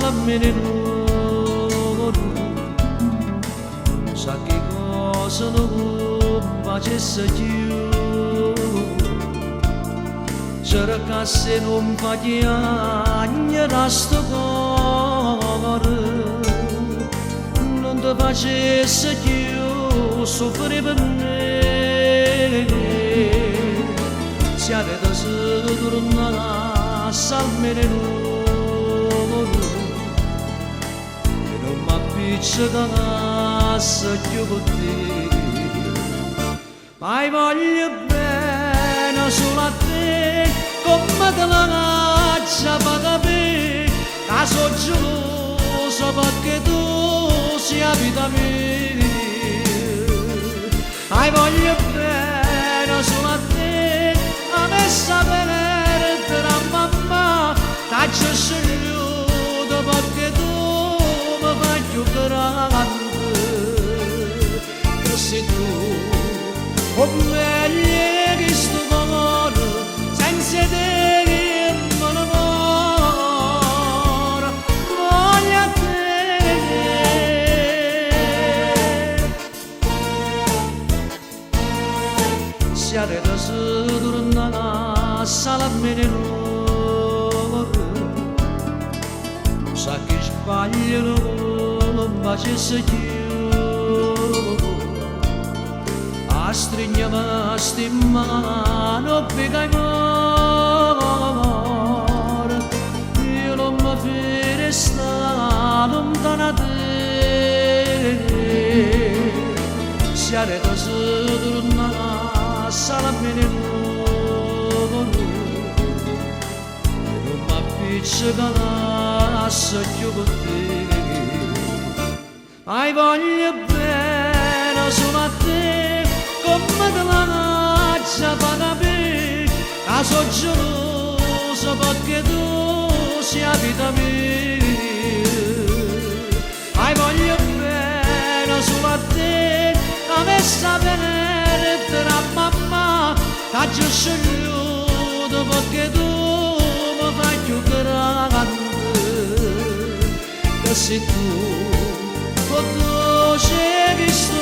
salamene non sa che cosa non facesse più cercasse non fa chiagna da sto cuore non ti facesse più soffrire per me siate da se torna salmene non e non m'appiccicasse più con te ma voglio bene solo a te come te la caccia fa capire che sono geloso perché tu sia vita mia voglio bene solo a te a me sapere tra mamma t'ho scegliuto perché tu mi fai più grande che sei tu o meglio che sto cuore senza te che me ne muore voglio a te siate da se torna salamene non sa che sbaglio non facesse più a stringermi sti mano piega amore io non mi fare sta lontana da te siate da se torna salamene non m'appiccicasse più con te voglio bene solo a te come te la caccia fa capire che sono geloso perché tu sia vita mia voglio bene solo a te a me sapere tra mamma t'ho scegliuto perché tu mi fai più grande che sei tu o tu c'è visto